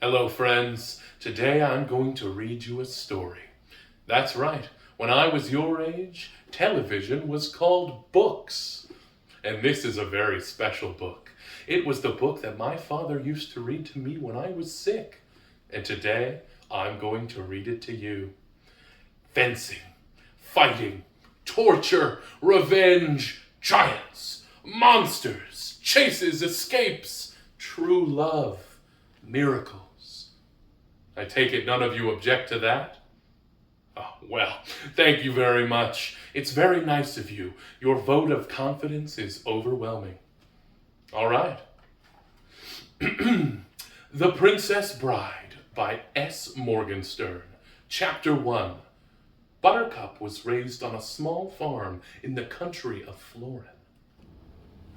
Hello, friends. Today I'm going to read you a story. That's right. When I was your age, television was called books. And this is a very special book. It was the book that my father used to read to me when I was sick. And today, I'm going to read it to you. Fencing, fighting, torture, revenge, giants, monsters, chases, escapes, true love, miracles. I take it none of you object to that? Oh, well, thank you very much. It's very nice of you. Your vote of confidence is overwhelming. All right. The Princess Bride by S. Morgenstern. Chapter 1. Buttercup was raised on a small farm in the country of Florin.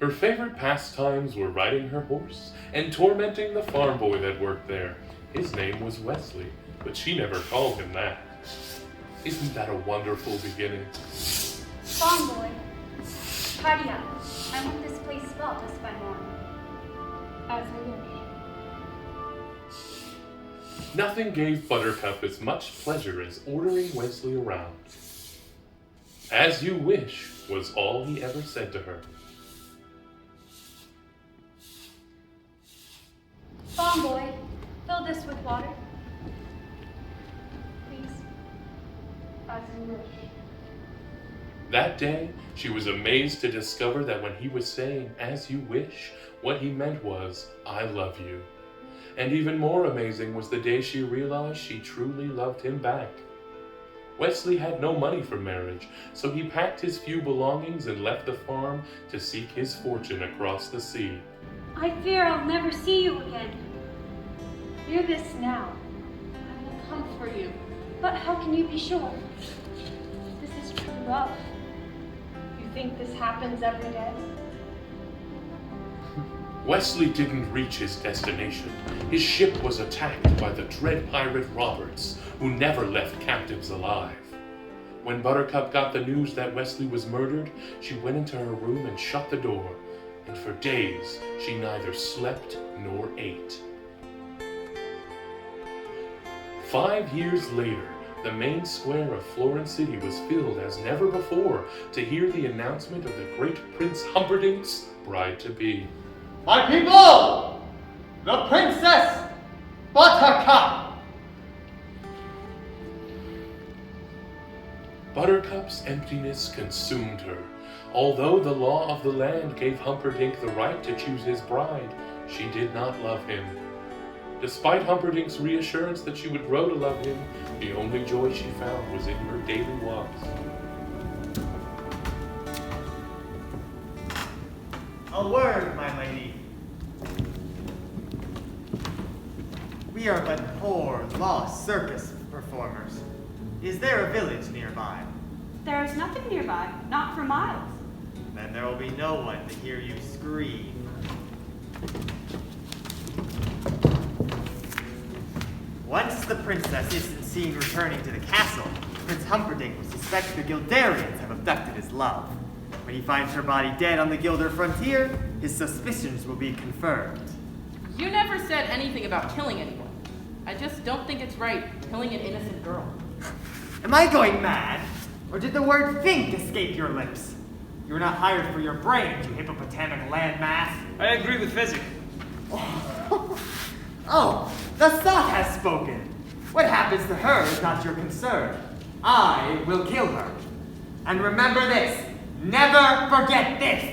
Her favorite pastimes were riding her horse and tormenting the farm boy that worked there. His name was Wesley, but she never called him that. Isn't that a wonderful beginning? Farm boy, tidy up. I want this place spotless by morning. As I wish. Nothing gave Buttercup as much pleasure as ordering Wesley around. As you wish was all he ever said to her. Farm boy, fill this with water. Please. As you wish. That day, she was amazed to discover that when he was saying, "as you wish," what he meant was, "I love you." And even more amazing was the day she realized she truly loved him back. Wesley had no money for marriage, so he packed his few belongings and left the farm to seek his fortune across the sea. I fear I'll never see you again. Hear this now. I will come for you. But how can you be sure? This is true love. You think this happens every day? Wesley didn't reach his destination. His ship was attacked by the dread pirate Roberts, who never left captives alive. When Buttercup got the news that Wesley was murdered, she went into her room and shut the door, and for days she neither slept nor ate. 5 years later, the main square of Florin City was filled as never before to hear the announcement of the great Prince Humperdinck's bride-to-be. My people! The Princess Buttercup! Buttercup's emptiness consumed her. Although the law of the land gave Humperdinck the right to choose his bride, she did not love him. Despite Humperdinck's reassurance that she would grow to love him, the only joy she found was in her daily walks. A word, my lady. We are but poor, lost circus performers. Is there a village nearby? There is nothing nearby, not for miles. Then there will be no one to hear you scream. Once the princess isn't seen returning to the castle, Prince Humperdinck will suspect the Guildarians have abducted his love. When he finds her body dead on the Guilder frontier, his suspicions will be confirmed. You never said anything about killing anyone. I just don't think it's right killing an innocent girl. Am I going mad? Or did the word think escape your lips? You were not hired for your brains, you hippopotamic landmass. I agree with Physic. Oh, the thought has spoken. What happens to her is not your concern. I will kill her. And remember this. Never forget this.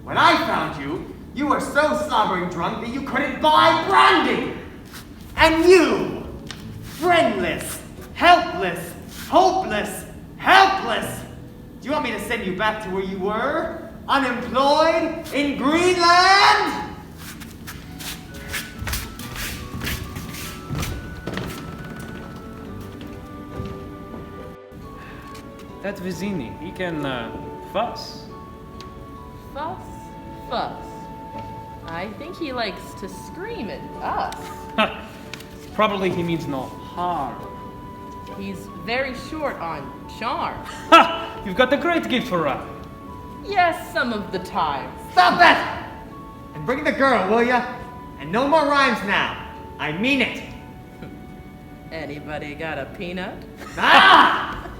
When I found you, you were so slobbering drunk that you couldn't buy brandy. And you, friendless, helpless, hopeless, helpless. Do you want me to send you back to where you were? Unemployed? In Greenland? That Vizzini, he can fuss. Fuss? Fuss. I think he likes to scream at us. Probably he means no harm. He's very short on charm. Ha! You've got a great gift for rap. Yes, some of the time. Stop it! And bring the girl, will ya? And no more rhymes now. I mean it! Anybody got a peanut? Ah!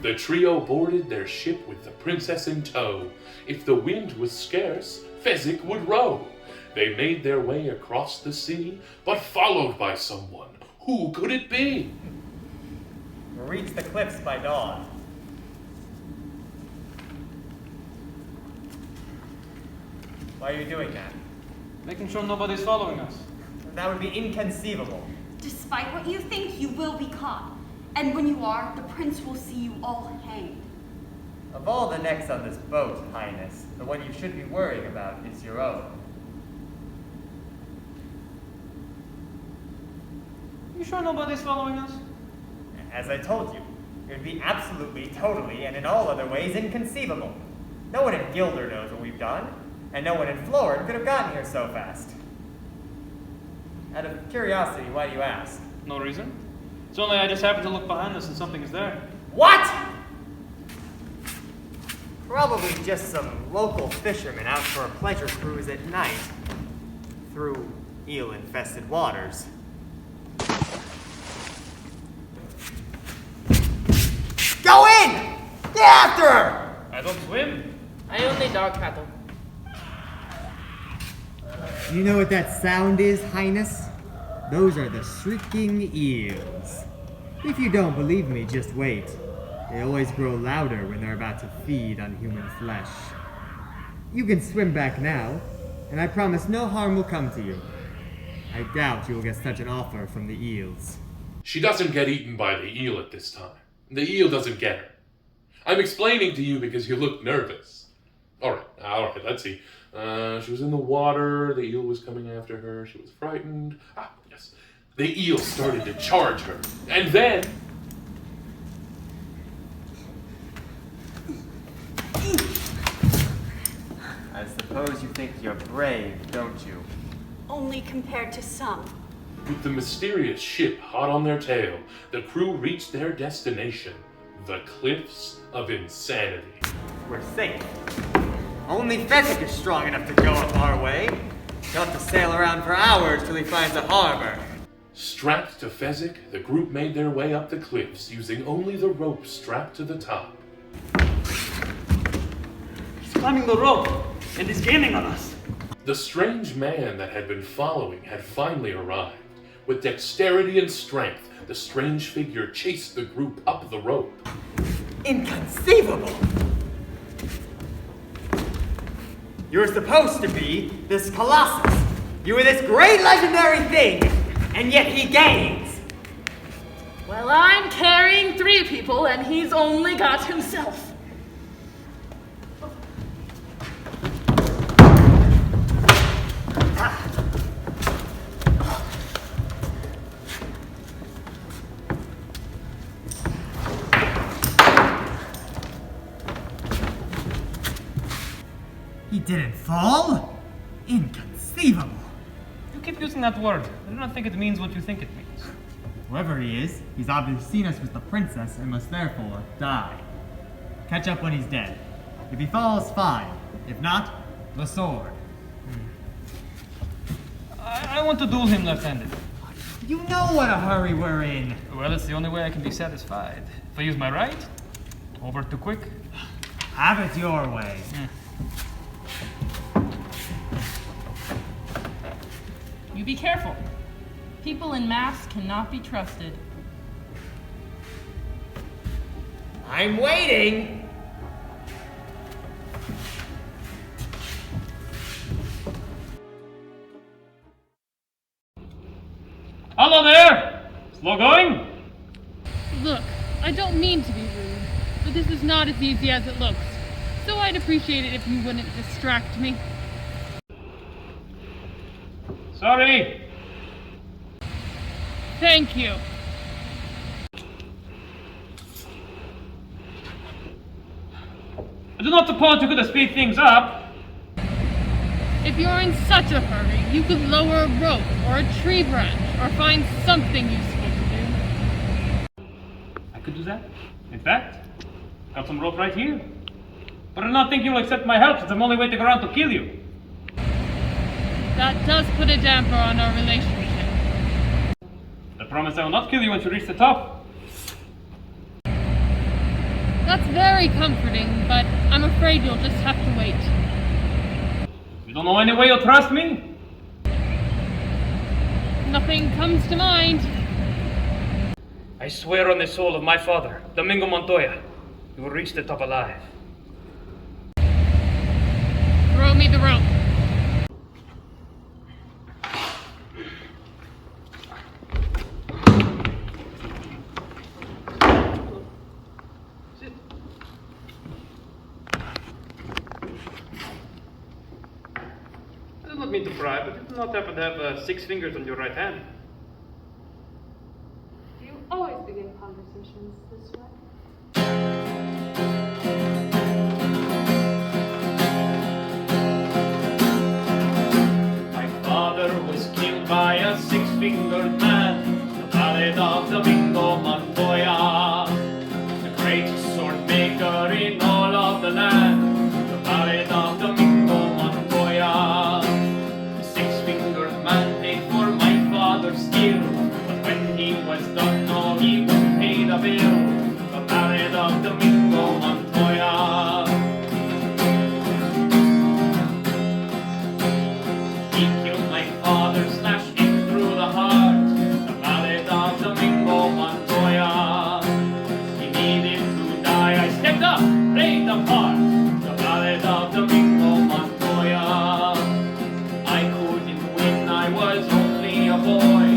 The trio boarded their ship with the princess in tow. If the wind was scarce, Fezzik would row. They made their way across the sea, but followed by someone. Who could it be? We'll reach the cliffs by dawn. Why are you doing that? Making sure nobody's following us. That would be inconceivable. Despite what you think, you will be caught. And when you are, the prince will see you all hanged. Of all the necks on this boat, Highness, the one you should be worrying about is your own. You sure nobody's following us? As I told you, it would be absolutely, totally, and in all other ways inconceivable. No one in Gilder knows what we've done, and no one in Florin could have gotten here so fast. Out of curiosity, why do you ask? No reason. It's only I just happened to look behind us and something is there. What? Probably just some local fishermen out for a pleasure cruise at night through eel-infested waters. Go in! Get after her! I don't swim. I only dog paddle. You know what that sound is, Highness? Those are the shrieking eels. If you don't believe me, just wait. They always grow louder when they're about to feed on human flesh. You can swim back now, and I promise no harm will come to you. I doubt you will get such an offer from the eels. She doesn't get eaten by the eel at this time. The eel doesn't get her. I'm explaining to you because you look nervous. Alright, let's see. She was in the water, the eel was coming after her, she was frightened. Yes. The eel started to charge her, and then... I suppose you think you're brave, don't you? Only compared to some. With the mysterious ship hot on their tail, the crew reached their destination, the Cliffs of Insanity. We're safe. Only Fezzik is strong enough to go up our way. He'll have to sail around for hours till he finds a harbor. Strapped to Fezzik, the group made their way up the cliffs, using only the rope strapped to the top. He's climbing the rope, and he's gaining on us. The strange man that had been following had finally arrived. With dexterity and strength, the strange figure chased the group up the rope. Inconceivable! You were supposed to be this colossus. You were this great legendary thing, and yet he gains. Well, I'm carrying 3 people, and he's only got himself. He didn't fall? Inconceivable. You keep using that word. I do not think it means what you think it means. Whoever he is, he's obviously seen us with the princess and must therefore die. Catch up when he's dead. If he falls, fine. If not, the sword. I want to duel him left-handed. You know what a hurry we're in. Well, it's the only way I can be satisfied. If I use my right, over too quick. Have it your way. You be careful. People in masks cannot be trusted. I'm waiting! Hello there! Slow going? Look, I don't mean to be rude, but this is not as easy as it looks. So I'd appreciate it if you wouldn't distract me. Sorry. Thank you. I do not suppose you could have speed things up. If you're in such a hurry, you could lower a rope or a tree branch or find something useful to do. I could do that. In fact, got some rope right here. But I do not think you will accept my help since I'm only waiting around to kill you. That does put a damper on our relationship. promise I will not kill you once you reach the top. That's very comforting, but I'm afraid you'll just have to wait. You don't know any way you'll trust me? Nothing comes to mind. I swear on the soul of my father, Domingo Montoya, you will reach the top alive. Throw me the rope. I do not mean to pry, but you do not happen to have 6 fingers on your right hand. Do you always begin conversations this way? My father was killed by a 6-fingered man, the ballad of Domingo Montoya, the greatest sword maker in all of the land, the ballad of Domingo Montoya. The 6-fingered man paid for my father's skill, but when he was done, no, he wouldn't pay the bill, the ballad of Domingo Montoya. He killed my father, slashed him through the heart, the ballad of Domingo Montoya. He needed to die, I stepped up, played the part, the ballad of Domingo Montoya. I couldn't win, I was only a boy,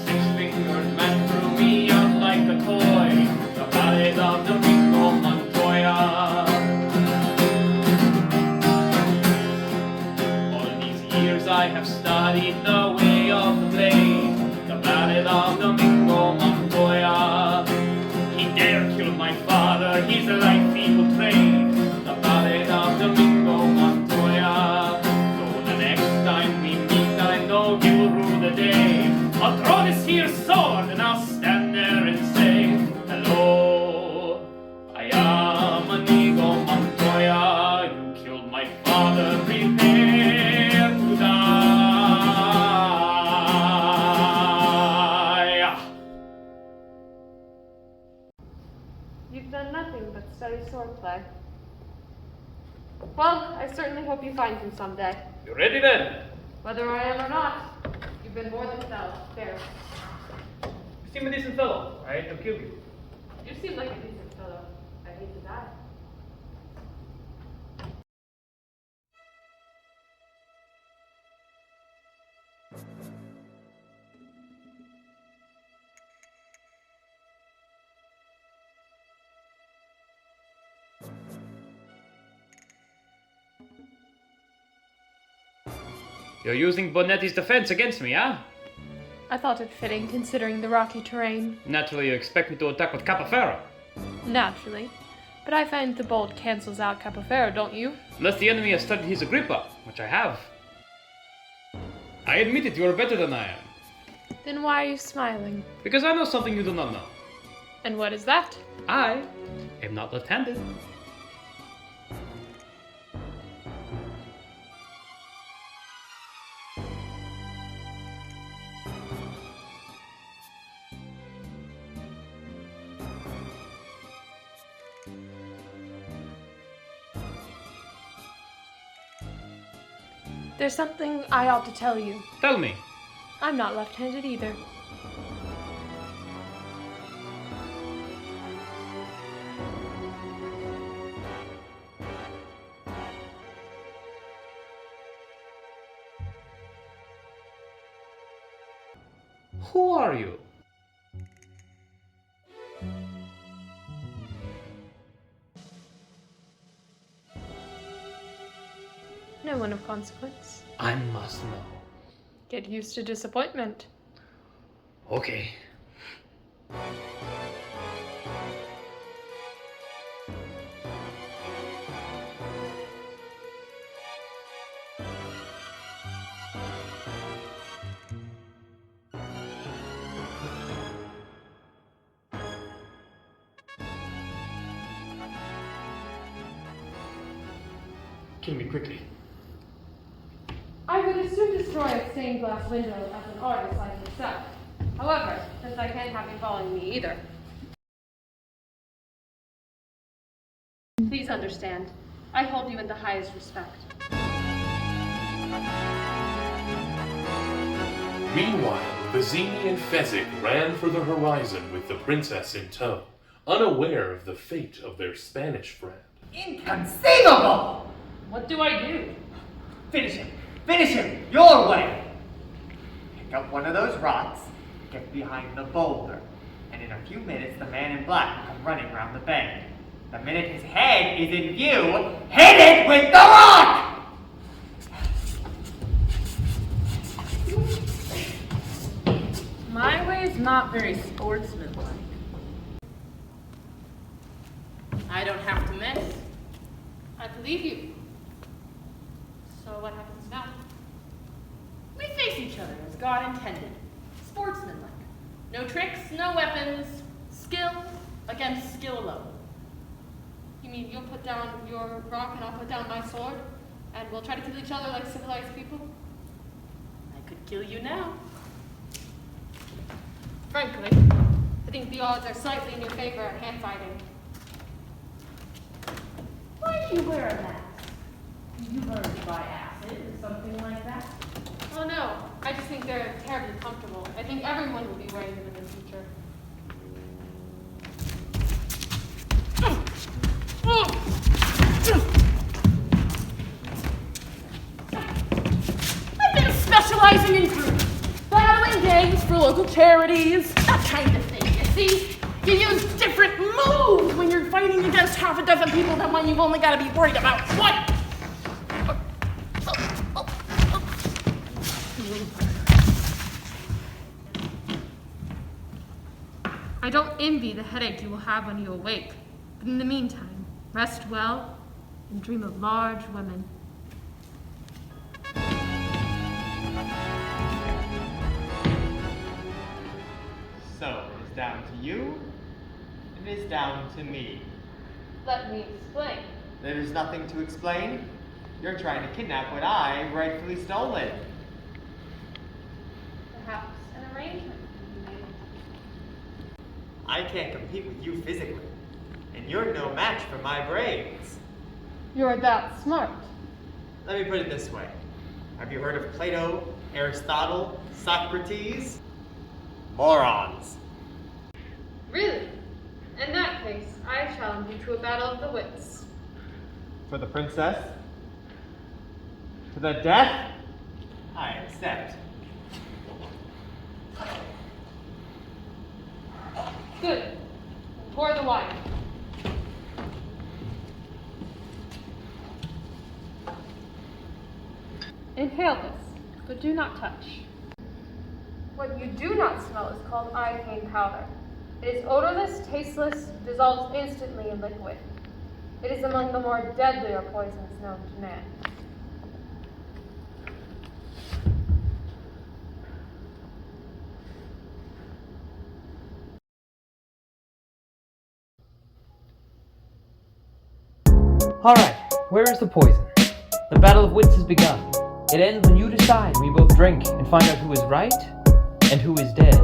6-fingered man threw me out like a toy, the ballad of Domingo Montoya. All these years I have studied the way of the blade, the ballad of Domingo Montoya. He dare kill my father, his life he will trade, the ballad of Domingo Montoya. So the next time we meet, I know he will rule the day. I'll draw this here sword and I'll stand there and say, hello, I am Inigo Montoya. You killed my father, prepare to die. You've done nothing but study swordplay. Well, I certainly hope you find him someday. You ready then? Whether I am or not, you've been more than fair. You seem a decent fellow. I hate to kill you. You seem like a decent fellow. I hate to die. You're using Bonetti's defense against me, huh? I thought it fitting considering the rocky terrain. Naturally, you expect me to attack with Capoferro. Naturally. But I find the bolt cancels out Capoferro, don't you? Unless the enemy has studied his Agrippa, which I have. I admit it, you are better than I am. Then why are you smiling? Because I know something you do not know. And what is that? I am not left-handed. There's something I ought to tell you. Tell me. I'm not left-handed either. Who are you? No one of consequence. I must know. Get used to disappointment. Okay. Kill me quickly. I would as soon destroy a stained glass window as an artist like yourself. However, since I can't have you following me either, please understand, I hold you in the highest respect. Meanwhile, Vizzini and Fezzik ran for the horizon with the princess in tow, unaware of the fate of their Spanish friend. Inconceivable! What do I do? Finish him! Finish him! Your way! Pick up one of those rocks, get behind the boulder, and in a few minutes the man in black will come running round the bend. The minute his head is in view, hit it with the rock! My way is not very sportsmanlike. I don't have to miss. I believe you. So what happens now? We face each other as God intended. Sportsmanlike. No tricks, no weapons. Skill against skill alone. You mean you'll put down your rock and I'll put down my sword? And we'll try to kill each other like civilized people? I could kill you now. Frankly, I think the odds are slightly in your favor at hand fighting. Why do you wear a mask? You burned by acid or something like that? Oh no, I just think they're terribly comfortable. I think everyone will be wearing them in the future. I've been specializing in groups, battling gangs for local charities, that kind of thing, you see? You use different moves when you're fighting against half a dozen people than when you've only got to be worried about one. I don't envy the headache you will have when you awake. But in the meantime, rest well and dream of large women. So, it is down to you, it is down to me. Let me explain. There is nothing to explain. You're trying to kidnap what I rightfully stolen. Perhaps an arrangement can be made. I can't compete with you physically, and you're no match for my brains. You're that smart. Let me put it this way. Have you heard of Plato, Aristotle, Socrates? Morons. Really? In that case, I challenge you to a battle of the wits. For the princess? To the death? I accept. Good. Pour the wine. Inhale this, but do not touch. What you do not smell is called iocane powder. It is odorless, tasteless, dissolves instantly in liquid. It is among the more deadlier poisons known to man. Alright, where is the poison? The battle of wits has begun. It ends when you decide we both drink and find out who is right and who is dead.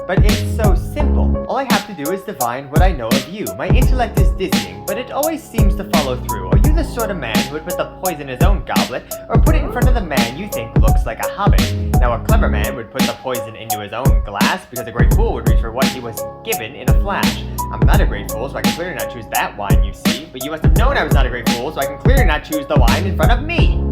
But it's so simple. All I have to do is divine what I know of you. My intellect is dizzying, but it always seems to follow through. Are you the sort of man who would put the poison in his own goblet, or put it in front of the man you think looks like a hobbit? Now a clever man would put the poison into his own glass, because a great fool would reach for what he was given in a flash. I'm not a great fool, so I can clearly not choose that wine you see, but you must have known I was not a great fool, so I can clearly not choose the wine in front of me.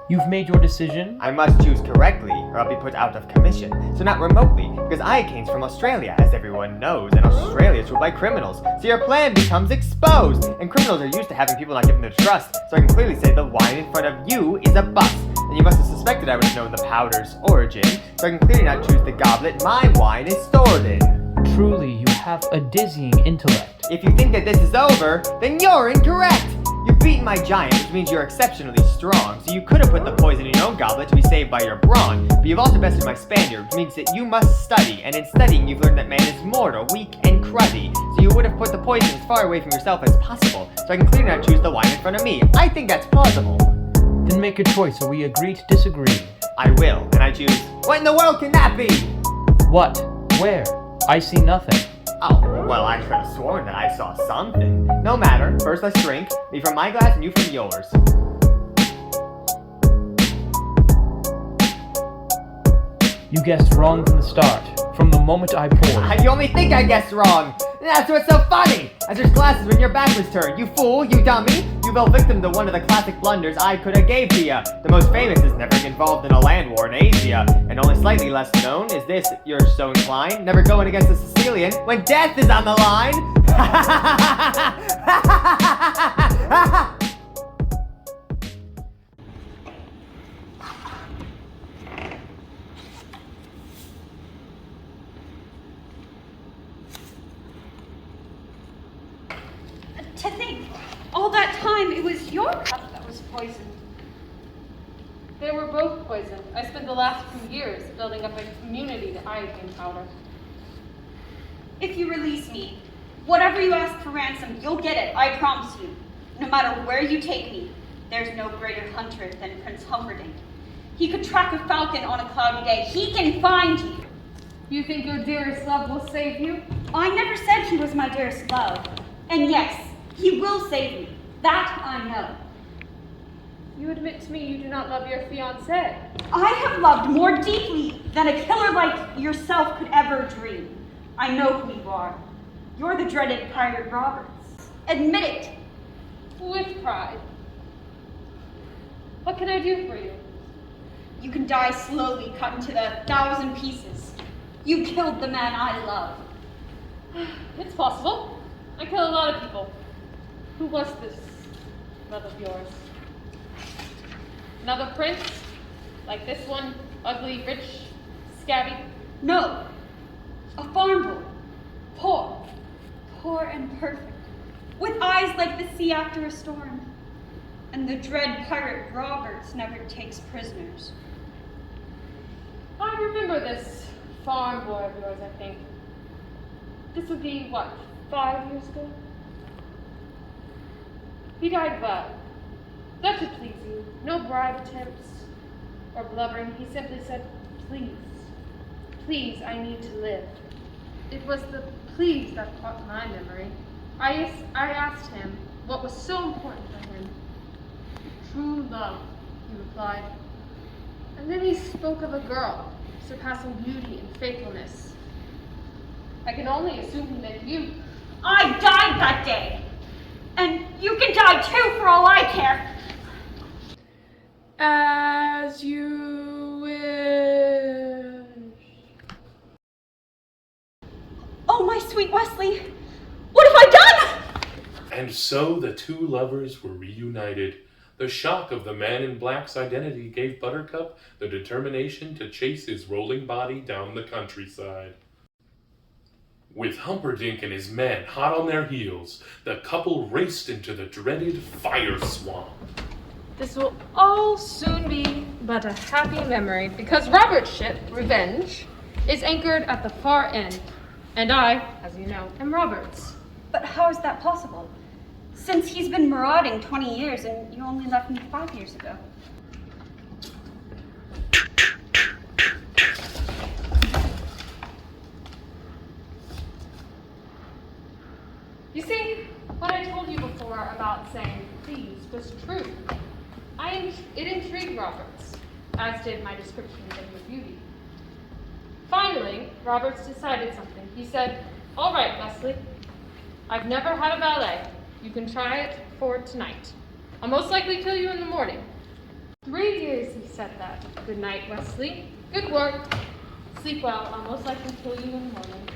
You've made your decision? I must choose correctly, or I'll be put out of commission. So not remotely, because Iocane's from Australia, as everyone knows, and Australia is ruled by criminals. So your plan becomes exposed, and criminals are used to having people not given their trust. So I can clearly say the wine in front of you is a bust. And you must have suspected I would have known the powder's origin, so I can clearly not choose the goblet my wine is stored in. Truly, you have a dizzying intellect. If you think that this is over, then you're incorrect! You've beaten my giant, which means you're exceptionally strong, so you could have put the poison in your own goblet to be saved by your brawn, but you've also bested my Spaniard, which means that you must study, and in studying you've learned that man is mortal, weak, and cruddy, so you would have put the poison as far away from yourself as possible, so I can clearly not choose the wine in front of me. I think that's plausible. Then make a choice, or we agree to disagree. I will, and I choose. What in the world can that be? What? Where? I see nothing. Oh, well, I could have sworn that I saw something. No matter. First, let's drink. Me from my glass and you from yours. You guessed wrong from the start. From the moment I poured. You only think I guessed wrong. That's what's so funny. I switched glasses when your back was turned. You fool, you dummy. You fell victim to one of the classic blunders I could have gave to ya. The most famous is never involved in a land war in Asia. And only slightly less known is this, you're so inclined. Never going against a Sicilian when death is on the line. To think, all that time it was your cup that was poisoned. They were both poisoned. I spent the last few years building up a immunity to iodine powder. If you release me, whatever you ask for ransom, you'll get it, I promise you. No matter where you take me, there's no greater hunter than Prince Humperdinck. He could track a falcon on a cloudy day. He can find you. You think your dearest love will save you? I never said he was my dearest love. And yes, he will save me. That I know. You admit to me you do not love your fiancé. I have loved more deeply than a killer like yourself could ever dream. I know who you are. You're the dreaded pirate Roberts. Admit it. With pride. What can I do for you? You can die slowly, cut into 1,000 pieces. You killed the man I love. It's possible. I kill a lot of people. Who was this love of yours? Another prince? Like this one? Ugly, rich, scabby? No. A farm boy. Poor. Poor and perfect. With eyes like the sea after a storm. And the dread pirate Roberts never takes prisoners. I remember this farm boy of yours, I think. This would be, what, 5 years ago? He died well. That should please you. No bribe attempts or blubbering. He simply said, please. Please, I need to live. It was the please that caught my memory. I asked him what was so important for him. True love, he replied. And then he spoke of a girl, surpassing beauty and faithfulness. I can only assume he meant you. I died that day. And you can die too for all I care. As you wish. Oh, my sweet Wesley. What have I done? And so the two lovers were reunited. The shock of the man in black's identity gave Buttercup the determination to chase his rolling body down the countryside. With Humperdinck and his men hot on their heels, the couple raced into the dreaded fire swamp. This will all soon be but a happy memory, because Robert's ship, Revenge, is anchored at the far end, and I, as you know, am Robert's. But how is that possible? Since he's been marauding 20 years and you only left me 5 years ago. You see, what I told you before about saying please was true. It intrigued Roberts, as did my descriptions of your beauty. Finally, Roberts decided something. He said, all right, Wesley, I've never had a valet. You can try it for tonight. I'll most likely kill you in the morning. 3 years he said that. Good night, Wesley. Good work. Sleep well. I'll most likely kill you in the morning.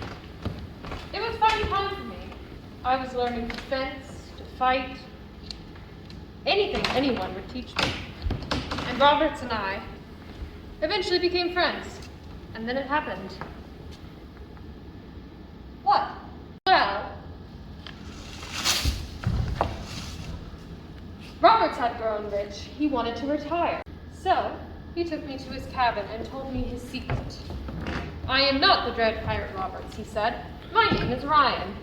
It was fun time for me. I was learning to fence, to fight, anything anyone would teach me. And Roberts and I eventually became friends. And then it happened. What? Well, Roberts had grown rich. He wanted to retire. So, he took me to his cabin and told me his secret. I am not the dread pirate Roberts, he said. My name is Ryan.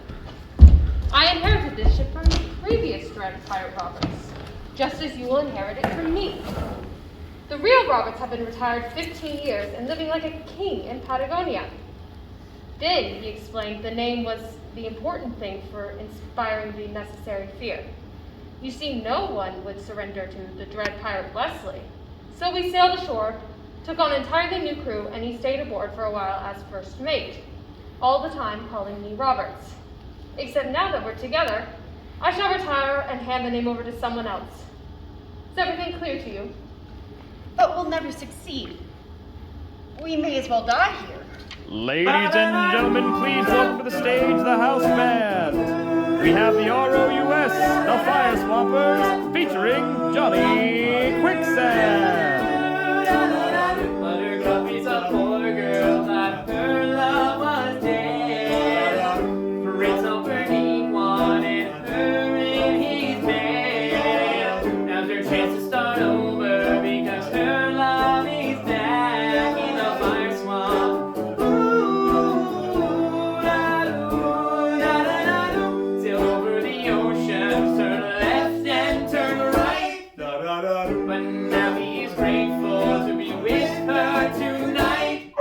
I inherited this ship from the previous dread pirate Roberts, just as you will inherit it from me. The real Roberts had been retired 15 years and living like a king in Patagonia. Then, he explained, the name was the important thing for inspiring the necessary fear. You see, no one would surrender to the dread pirate Wesley. So we sailed ashore, took on an entirely new crew, and he stayed aboard for a while as first mate, all the time calling me Roberts. Except now that we're together, I shall retire and hand the name over to someone else. Is everything clear to you? But we'll never succeed. We may as well die here. Ladies and gentlemen, please welcome to the stage the house band. We have the ROUS, the Fire Swampers, featuring Johnny Quicksand. Buttercup is a poor girl, but her love was dead. Prince Humperdinck wanted her in his bed. Now's her chance to start over because her love is back in the fire swamp. Sail over the ocean, turn left and turn right. But now he is grateful to be with her tonight.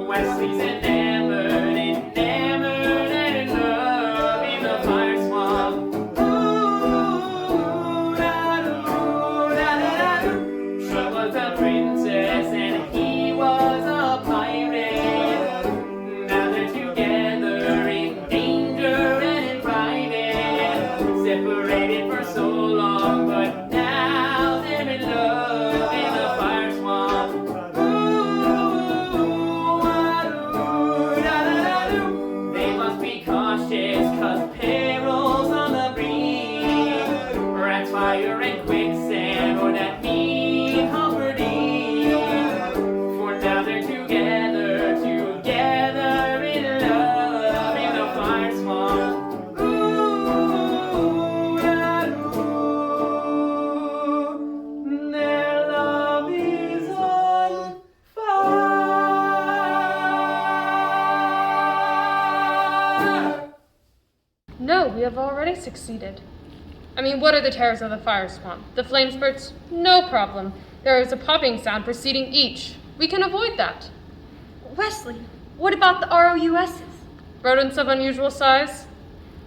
Wesley's enamored and in love in the fire swamp. She was a princess and he was a pirate. Now they're together in danger and in private. Separated for so long, but now they're in love in the fire swamp. They must be cautious, cause peril's on the breeze. Rats, fire, and quicksand, or that mean Humperdinck. For now they're together in love in the fire swamp. Their love is on fire. No, we have already succeeded. I mean, what are the terrors of the fire swamp? The flame spurts? No problem. There is a popping sound preceding each. We can avoid that. Wesley, what about the ROUSs? Rodents of unusual size?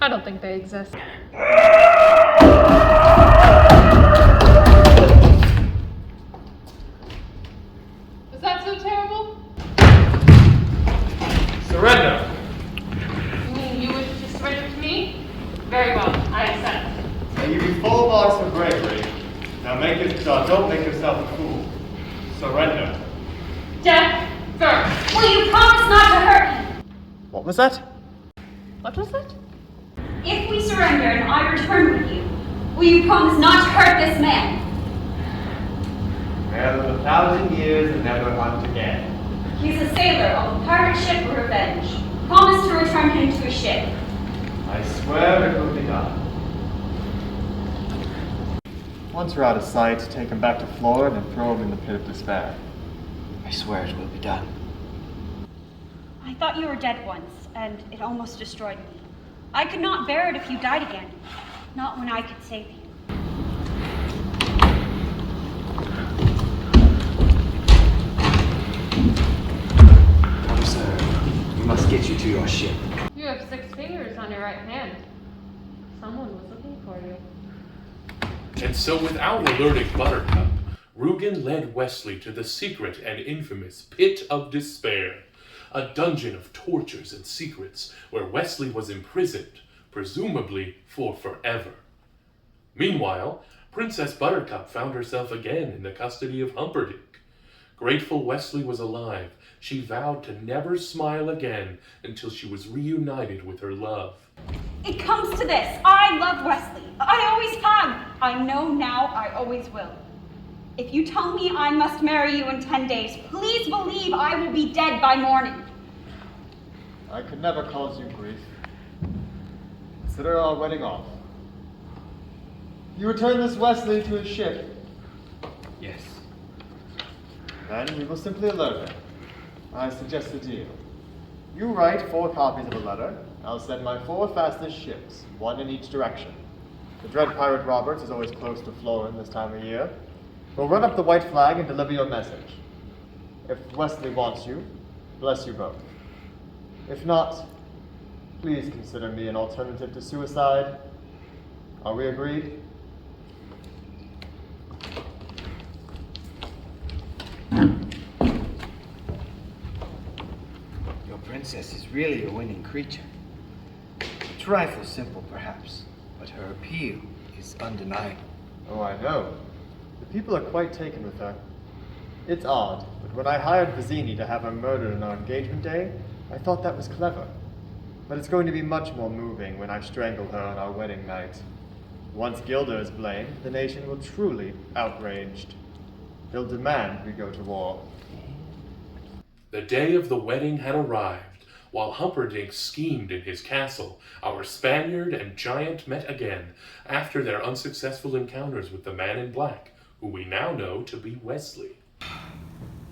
I don't think they exist. Was that so terrible? Surrender! You mean you wish to surrender to me? Very well, I accept. And you be full marks for bravery. Now don't make yourself a fool. Surrender. Death first. Will you promise not to hurt me? What was that? What was it? If we surrender and I return with you, will you promise not to hurt this man? May I live 1,000 years and never hunt again. He's a sailor of a pirate ship Revenge. Promise to return him to his ship. I swear it will be done. Once we're out of sight, take him back to Florida and throw him in the pit of despair. I swear it will be done. I thought you were dead once, and it almost destroyed me. I could not bear it if you died again. Not when I could save you. Come, sir. We must get you to your ship. You have 6 fingers on your right hand. Someone was looking for you. And so, without alerting Buttercup, Rugen led Wesley to the secret and infamous Pit of Despair, a dungeon of tortures and secrets where Wesley was imprisoned, presumably for forever. Meanwhile, Princess Buttercup found herself again in the custody of Humperdinck. Grateful Wesley was alive, she vowed to never smile again until she was reunited with her love. It comes to this. I love Wesley. I always have. I know now I always will. If you tell me I must marry you in 10 days, please believe I will be dead by morning. I could never cause you grief. Consider our wedding off. You return this Wesley to his ship. Yes. Then we will simply alert him. I suggest a deal. You write 4 copies of a letter. I'll send my 4 fastest ships, 1 in each direction. The dread pirate Roberts is always close to Florin this time of year. We'll run up the white flag and deliver your message. If Wesley wants you, bless you both. If not, please consider me an alternative to suicide. Are we agreed? Your princess is really a winning creature. A trifle simple, perhaps, but her appeal is undeniable. Oh, I know. The people are quite taken with her. It's odd, but when I hired Vizzini to have her murdered on our engagement day, I thought that was clever. But it's going to be much more moving when I strangle her on our wedding night. Once Gilder is blamed, the nation will truly be outraged. He'll demand we go to war. The day of the wedding had arrived. While Humperdinck schemed in his castle, our Spaniard and giant met again after their unsuccessful encounters with the man in black, who we now know to be Wesley.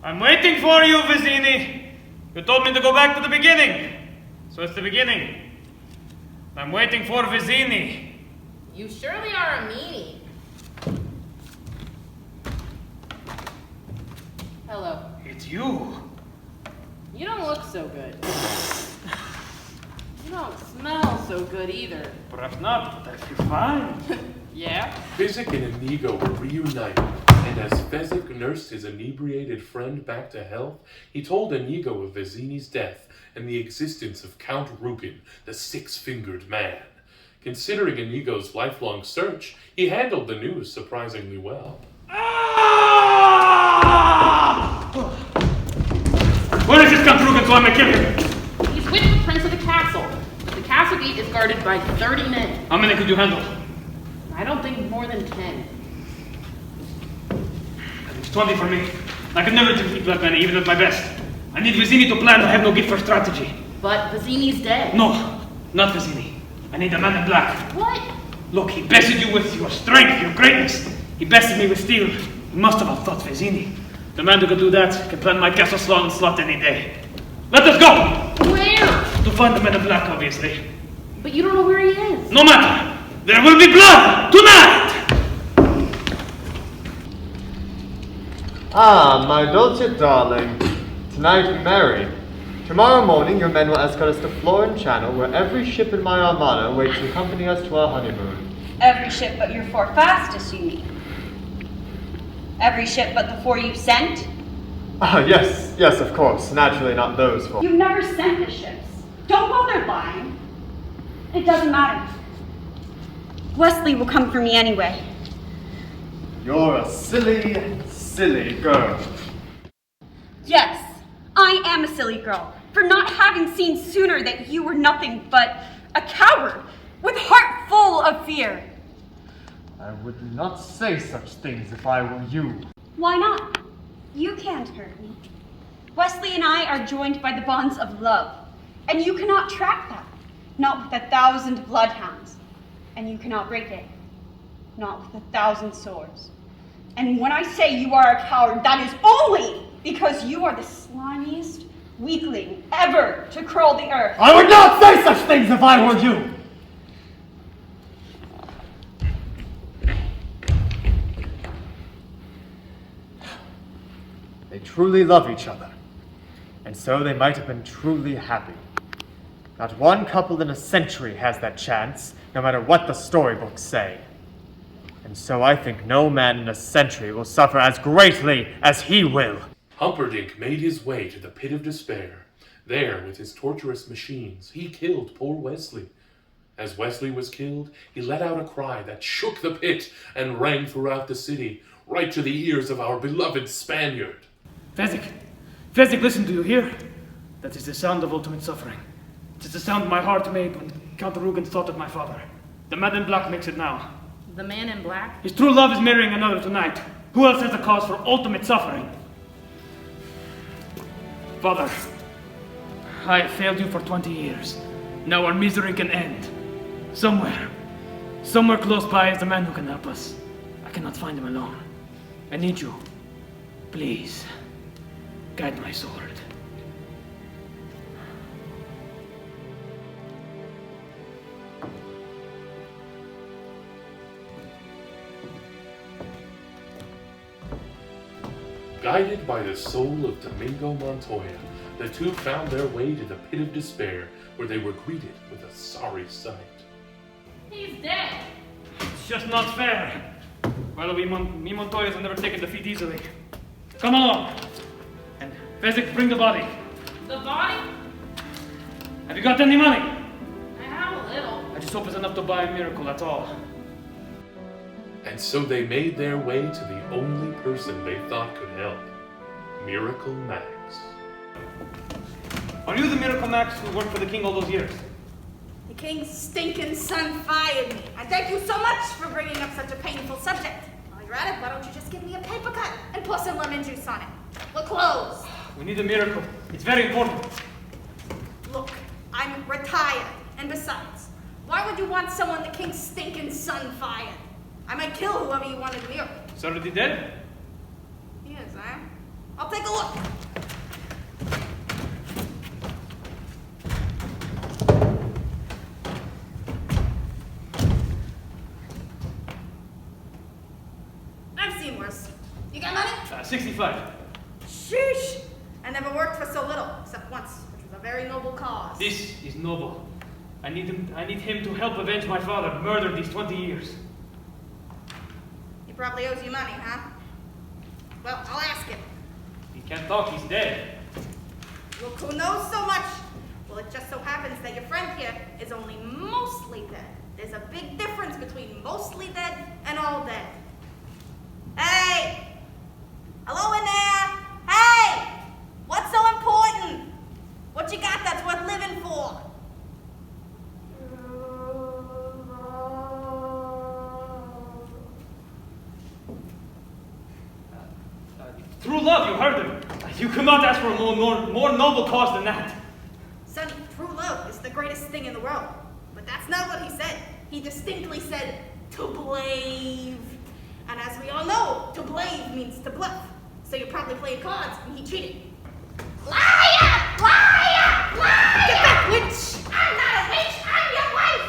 I'm waiting for you, Vizzini. You told me to go back to the beginning. So it's the beginning. I'm waiting for Vizzini. You surely are a meanie. Hello. It's you. You don't look so good. You don't smell so good either. Perhaps not, but I feel fine. Yeah? Fezzik and Inigo were reunited, and as Fezzik nursed his inebriated friend back to health, he told Inigo of Vizzini's death and the existence of Count Rugen, the six-fingered man. Considering Inigo's lifelong search, he handled the news surprisingly well. Where is this Count Rugen so I may kill him? He's with the prince of the castle, but the castle gate is guarded by 30 men. How many could you handle? I don't think more than 10. It's 20 for me. I could never defeat Black Man even at my best. I need Vizzini to plan. I have no gift for strategy. But Vizzini's dead. No, not Vizzini. I need the man in black. What? Look, he bested you with your strength, your greatness. He bested me with steel. He must have outthought Vizzini. The man who can do that can plan my castle slot any day. Let us go! Where? To find the man in black, obviously. But you don't know where he is. No matter. There will be blood tonight! Ah, my Dulce darling. Tonight we marry. Tomorrow morning your men will escort us to Florin Channel, where every ship in my armada waits to accompany us to our honeymoon. Every ship but your four fastest, you mean? Every ship but the four you sent? Ah, yes, of course. Naturally not those four. You've never sent the ships. Don't bother lying. It doesn't matter. Wesley will come for me anyway. You're a silly, silly girl. Yes, I am a silly girl for not having seen sooner that you were nothing but a coward with heart full of fear. I would not say such things if I were you. Why not? You can't hurt me. Wesley and I are joined by the bonds of love, and you cannot track that, not with 1,000 bloodhounds, and you cannot break it, not with 1,000 swords. And when I say you are a coward, that is only because you are the slimiest weakling ever to crawl the earth. I would not say such things if I were you! They truly love each other, and so they might have been truly happy. Not one couple in a century has that chance, no matter what the storybooks say. And so I think no man in a century will suffer as greatly as he will. Humperdinck made his way to the pit of despair. There, with his torturous machines, he killed poor Wesley. As Wesley was killed, he let out a cry that shook the pit and rang throughout the city, right to the ears of our beloved Spaniard. Fezzik, listen, do you hear? That is the sound of ultimate suffering. It is the sound my heart made when Count Rugen thought of my father. The man in black makes it now. The man in black? His true love is marrying another tonight. Who else has a cause for ultimate suffering? Father, I have failed you for 20 years. Now our misery can end. Somewhere close by is the man who can help us. I cannot find him alone. I need you. Please, guide my sword. Guided by the soul of Domingo Montoya, the two found their way to the pit of despair, where they were greeted with a sorry sight. He's dead. It's just not fair. Well, me Montoyas have never taken defeat easily. Come along. And Fezzik, bring the body. The body? Have you got any money? I have a little. I just hope it's enough to buy a miracle, that's all. And so they made their way to the only person they thought could help, Miracle Max. Are you the Miracle Max who worked for the king all those years? The king's stinking son fired me. And thank you so much for bringing up such a painful subject. While you're at it, why don't you just give me a paper cut and pour some lemon juice on it? We're closed. We need a miracle. It's very important. Look, I'm retired. And besides, why would you want someone the king's stinking son fired? I might kill whoever you wanted near. It's already dead? Yes, I'll take a look. I've seen worse. You got money? 65. Sheesh! I never worked for so little, except once, which was a very noble cause. This is noble. I need him to help avenge my father, murdered these 20 years. He probably owes you money, huh? Well, I'll ask him. He can't talk, he's dead. Look who knows so much. Well, it just so happens that your friend here is only mostly dead. There's a big difference between mostly dead and all dead. Hey! Hello in there! Hey! What's so important? What you got that's worth living for? Through love, you heard him. You could not ask for a more noble cause than that. Sonny, true love is the greatest thing in the world. But that's not what he said. He distinctly said, to blave. And as we all know, to blave means to bluff. So you're probably playing cards and he cheated. Liar! Liar! Liar! Get back, witch! I'm not a witch, I'm your wife!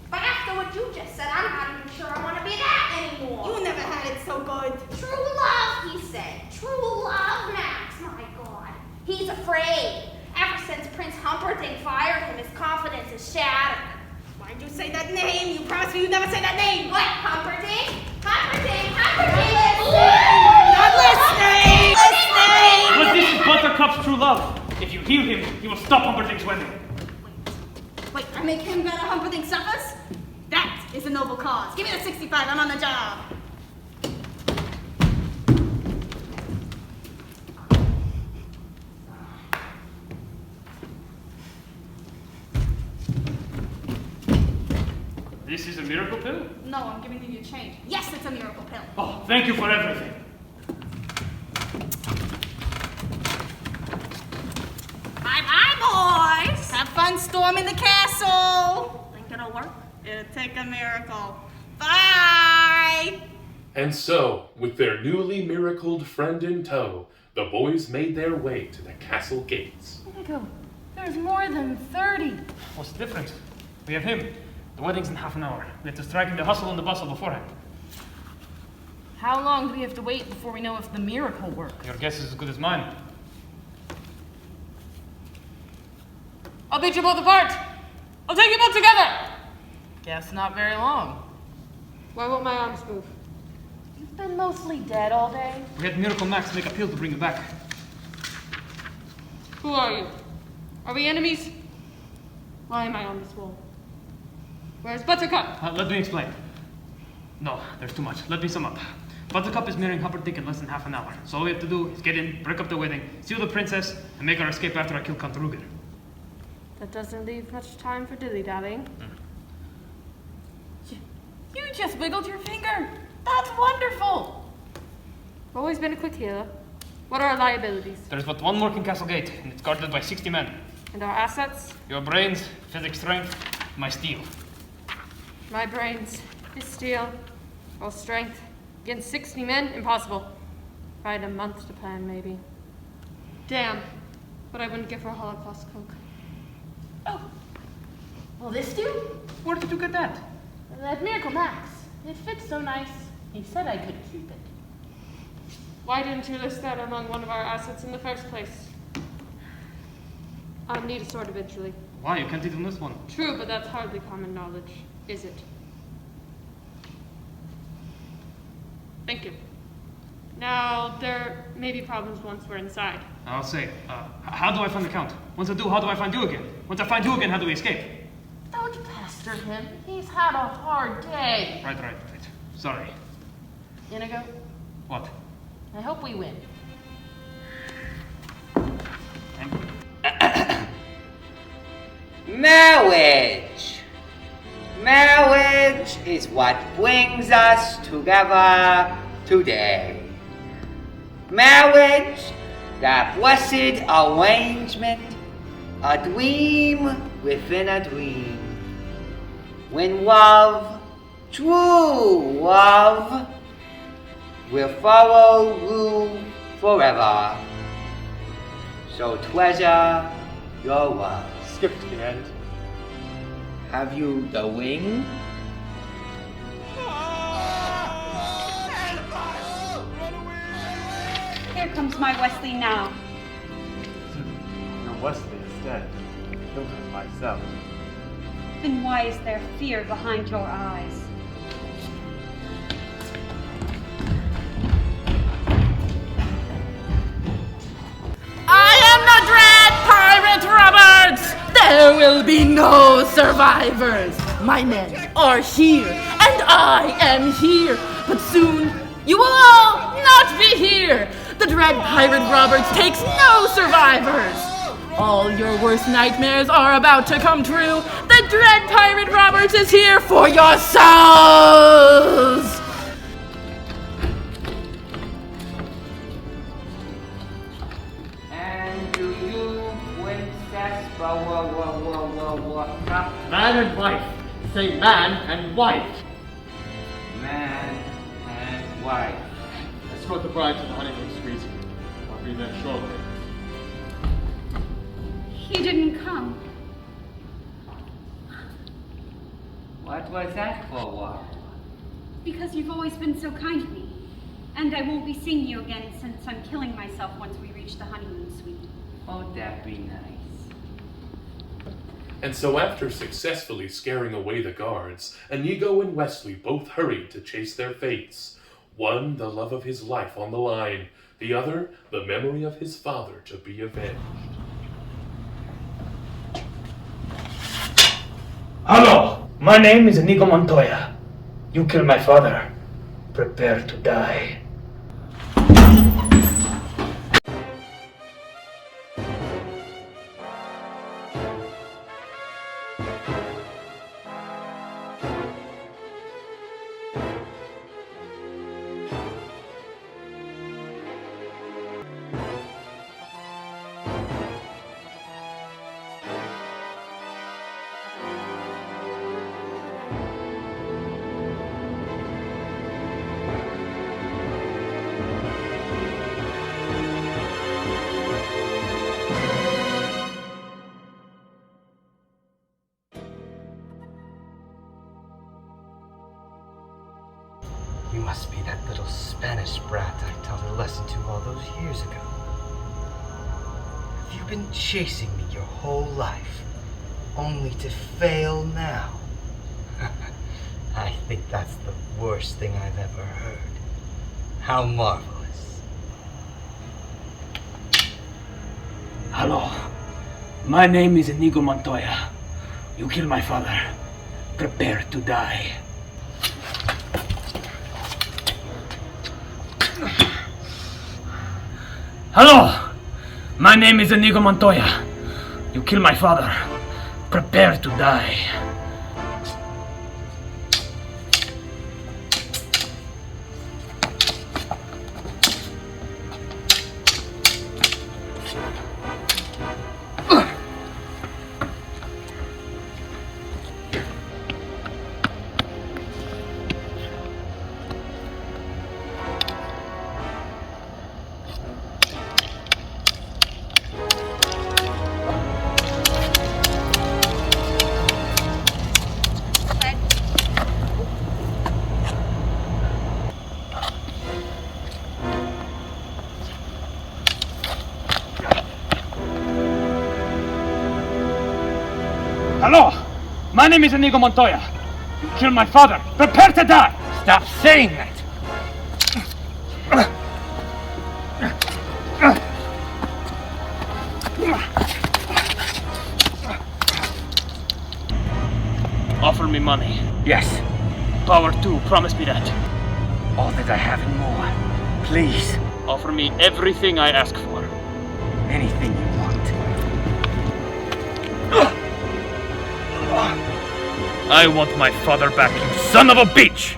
But after what you just said, I'm not even sure I want to be that anymore. You never had it so good. True love, he said. True love, Max, my God. He's afraid. Ever since Prince Humperdinck fired him, his confidence is shattered. Why'd you say that name? You promised me you'd never say that name. What, Humperdinck? Humperdinck! Humperdinck! Not listening! Listening! But this is Buttercup's true love. If you heal him, he will stop Humperdinck's wedding. Wait, I make him better Humperdinck suffers? That is a noble cause. Give me the 65, I'm on the job. This is a miracle pill? No, I'm giving you your change. Yes, it's a miracle pill. Oh, thank you for everything. Bye-bye, boys. Have fun storming the castle. Think it'll work? It'll take a miracle. Bye. And so, with their newly miracled friend in tow, the boys made their way to the castle gates. Nico, there's more than 30. What's the difference? We have him. The wedding's in half an hour. We have to strike in the hustle and the bustle beforehand. How long do we have to wait before we know if the miracle works? Your guess is as good as mine. I'll beat you both apart. I'll take you both together. Guess not very long. Why won't my arms move? You've been mostly dead all day. We had Miracle Max make a pill to bring him back. Who are you? Are we enemies? Why am I on this wall? Where's Buttercup? Let me explain. No, there's too much. Let me sum up. Buttercup is marrying Humperdinck in less than half an hour. So all we have to do is get in, break up the wedding, steal the princess, and make our escape after I kill Count Ruger. That doesn't leave much time for dilly-dallying. You just wiggled your finger. That's wonderful. I've always been a quick healer. What are our liabilities? There is but one working castle gate, and it's guarded by 60 men. And our assets? Your brains, physics strength, my steel. My brains, his steel, all strength. Against 60 men? Impossible. If I had a month to plan, maybe. Damn. But I wouldn't give her a Holocaust Coke. Oh, will this do? Where did you get that? That Miracle Max. It fits so nice. He said I could keep it. Why didn't you list that among one of our assets in the first place? I'll need a sword eventually. Why? You can't even list one. True, but that's hardly common knowledge, is it? Thank you. Now, there may be problems once we're inside. I'll say, how do I find the Count? Once I do, how do I find you again? Once I find you again, how do we escape? Don't pester him. He's had a hard day. Right. Sorry. Inigo, What? I hope we win. Marriage. Marriage is what brings us together today. Marriage, that blessed arrangement, a dream within a dream. When love, true love, will follow you forever. So treasure your love. Skip to the end. Have you the ring? Here comes my Wesley now. Your Wesley is dead. Killed him myself. Then why is there fear behind your eyes? I am the Dread Pirate Roberts! There will be no survivors! My men are here, and I am here! But soon, you will all not be here! The Dread Pirate Roberts takes no survivors! All your worst nightmares are about to come true! The Dread Pirate Roberts is here for your souls! And do you, Princess Man and wife. Say man and wife. Man and wife. Escort the bride to the honeymoon suite. I'll be there shortly. He didn't come. What was that for? Because you've always been so kind to me. And I won't be seeing you again since I'm killing myself once we reach the honeymoon suite. Oh, that'd be nice. And so after successfully scaring away the guards, Inigo and Wesley both hurried to chase their fates. One, the love of his life on the line. The other, the memory of his father to be avenged. Hello, my name is Inigo Montoya. You killed my father. Prepare to die. You must be that little Spanish brat I taught a lesson to all those years ago. Have you been chasing me your whole life, only to fail now? I think that's the worst thing I've ever heard. How marvelous. Hello, my name is Inigo Montoya. You killed my father. Prepare to die. Hello, my name is Inigo Montoya. You killed my father. Prepare to die. Hello! My name is Inigo Montoya. You killed my father. Prepare to die! Stop saying that! Offer me money. Yes, Power too. Promise me that. all that I have and more. Please, Offer me everything I ask for. anything you want. I want my father back, you son of a bitch!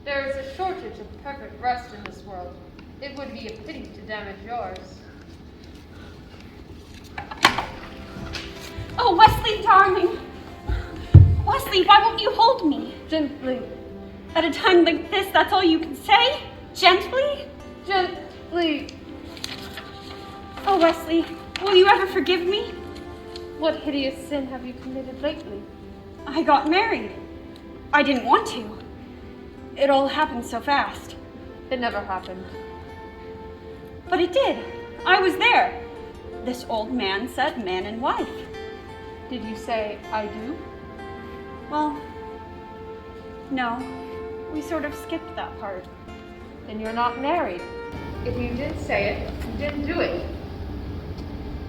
There is a shortage of perfect rest in this world. It would be a pity to damage yours. Oh, Wesley, darling. Wesley, why won't you hold me? Gently. At a time like this, that's all you can say? Gently? Gently. Oh, Wesley, will you ever forgive me? What hideous sin have you committed lately? I got married. I didn't want to. It all happened so fast. It never happened. But it did. I was there. This old man said man and wife. Did you say, I do? Well, no. We sort of skipped that part. Then you're not married. If you didn't say it, you didn't do it.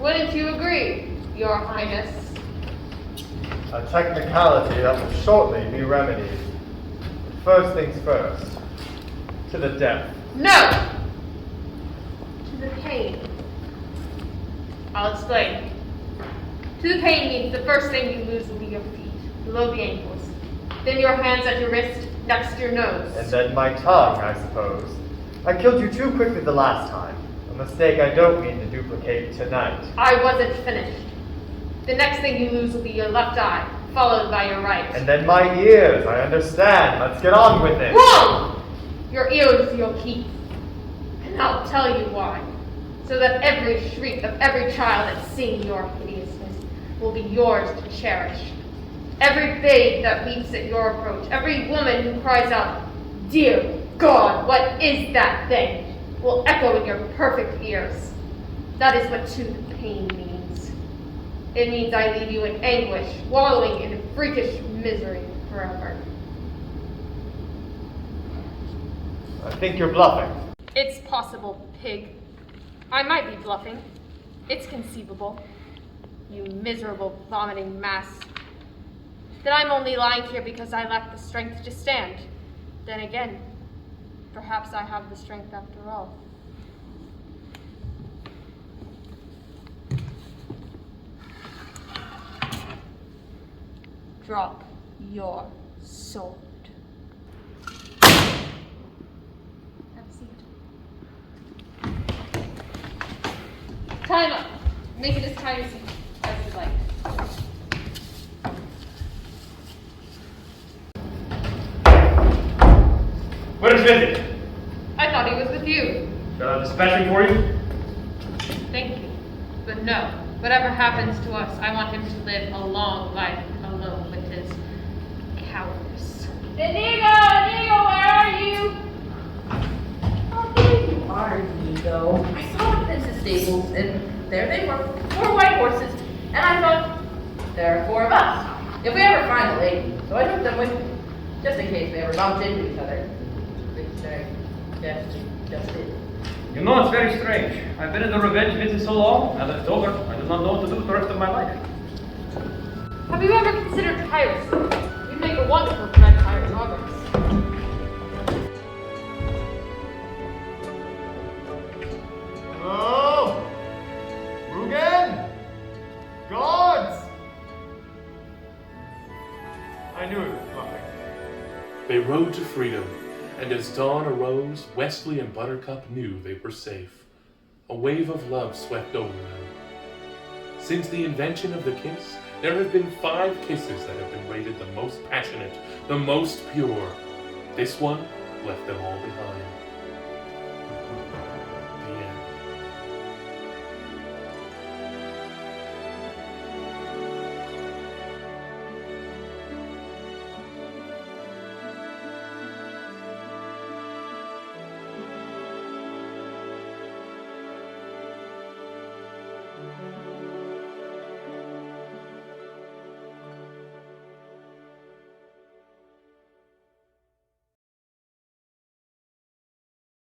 Wouldn't you agree, Your Highness? A technicality that will shortly be remedied. First things first. To the death. No! To the pain. I'll explain. To the pain means the first thing you lose will be your feet, below the ankles. Then your hands at your wrist, next to your nose. And then my tongue, I suppose. I killed you too quickly the last time. A mistake I don't mean to duplicate tonight. I wasn't finished. The next thing you lose will be your left eye, followed by your right. And then my ears, I understand. Let's get on with it. Wrong! Your ears you'll keep. And I'll tell you why. So that every shriek of every child that's seeing your hideousness will be yours to cherish. Every babe that weeps at your approach, every woman who cries out, "Dear God, what is that thing?" will echo in your perfect ears. That is what to the pain means. It means I leave you in anguish, wallowing in freakish misery forever. I think you're bluffing. It's possible, pig. I might be bluffing. It's conceivable. You miserable, vomiting mass. That I'm only lying here because I lack the strength to stand. Then again, perhaps I have the strength after all. Drop your sword. Have a seat. Time up. Make it as tight as you like. Where's Visit? I thought he was with you. Shall I dispatch him for you? Thank you. But no. Whatever happens to us, I want him to live a long life alone with his cowardice. Inigo, where are you? Oh, there you are, Inigo. I saw them in the stables, and there they were, 4 white horses, and I thought, there are 4 of us, if we ever find a lady. So I took them with me, just in case we ever bumped into each other. Which I guess we just did. You know, it's very strange. I've been in the revenge business so long, now that it's over, I do not know what to do with the rest of my life. Have you ever considered piracy? You'd make a wonderful red pirate, Roberts. Hello? Rugen? Guards! I knew it was bluffing. They rode to freedom, and as dawn arose, Wesley and Buttercup knew they were safe. A wave of love swept over them. Since the invention of the kiss, there have been 5 kisses that have been rated the most passionate, the most pure. This one left them all behind. The end.